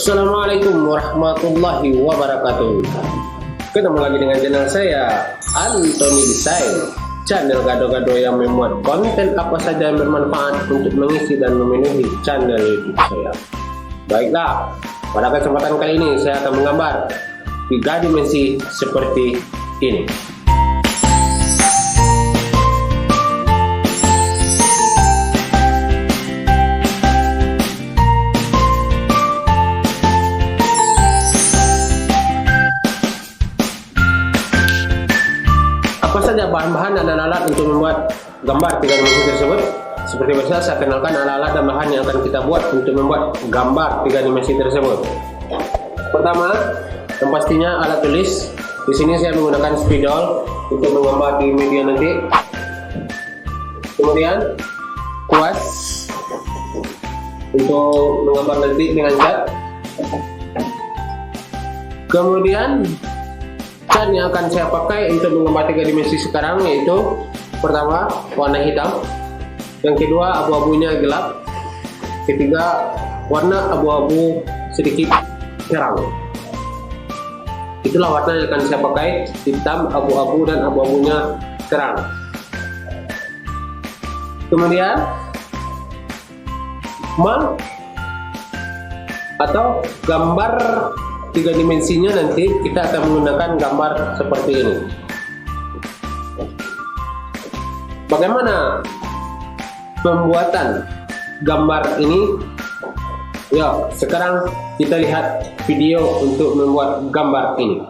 Assalamualaikum warahmatullahi wabarakatuh. Ketemu lagi dengan channel saya, Antoni Desain, channel gado-gado yang memuat konten apa saja yang bermanfaat untuk mengisi dan memenuhi channel YouTube saya. Baiklah, pada kesempatan kali ini saya akan menggambar 3 dimensi seperti ini. Apa saja bahan-bahan dan alat-alat untuk membuat gambar 3 dimensi tersebut? Seperti biasa, saya kenalkan alat-alat dan bahan yang akan kita buat untuk membuat gambar 3 dimensi tersebut. Pertama, yang pastinya alat tulis. Di sini saya menggunakan spidol untuk menggambar di media nanti. Kemudian kuas untuk menggambar nanti dengan cat. Kemudian cat yang akan saya pakai untuk menggambar 3 dimensi sekarang yaitu pertama warna hitam, yang kedua abu-abunya gelap, ketiga warna abu-abu sedikit terang. Itulah warna yang akan saya pakai, hitam, abu-abu dan abu-abunya terang. Kemudian mal atau gambar 3 dimensinya nanti kita akan menggunakan gambar seperti ini. Bagaimana pembuatan gambar ini? Ya, sekarang kita lihat video untuk membuat gambar ini.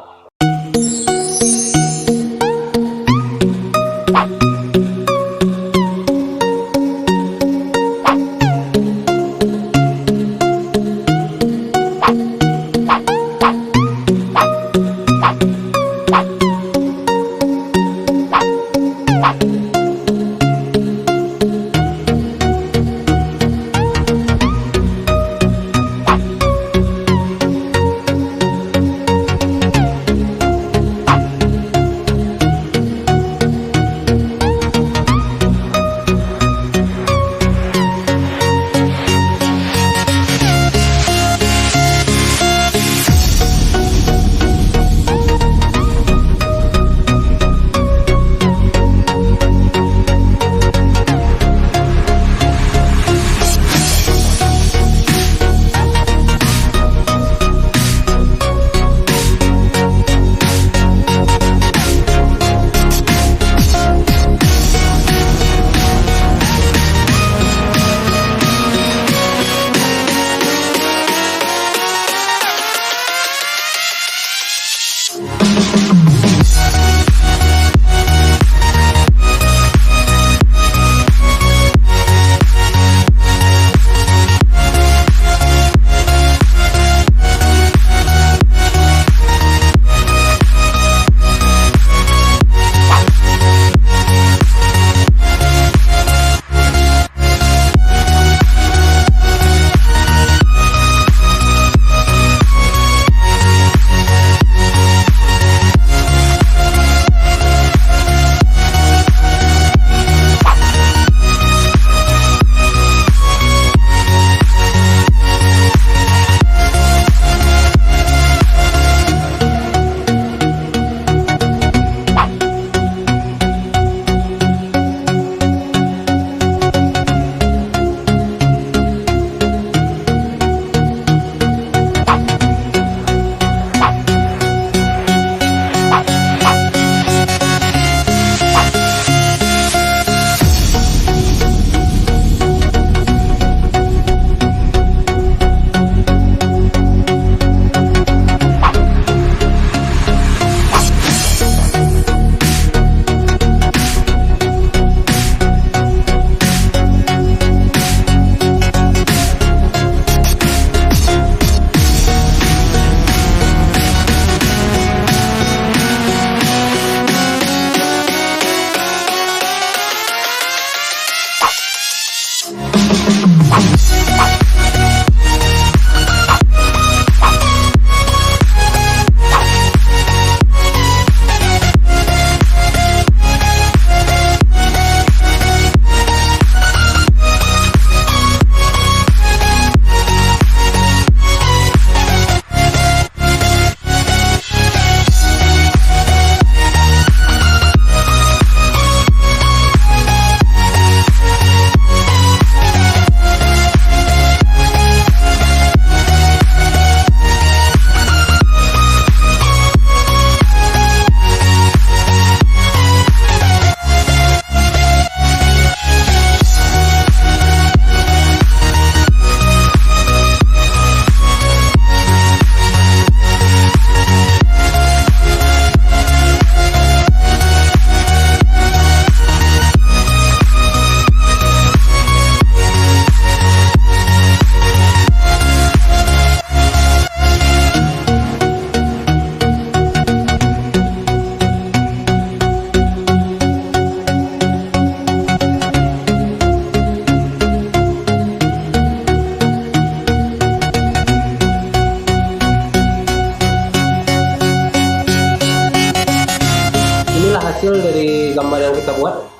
hasil dari gambar yang kita buat.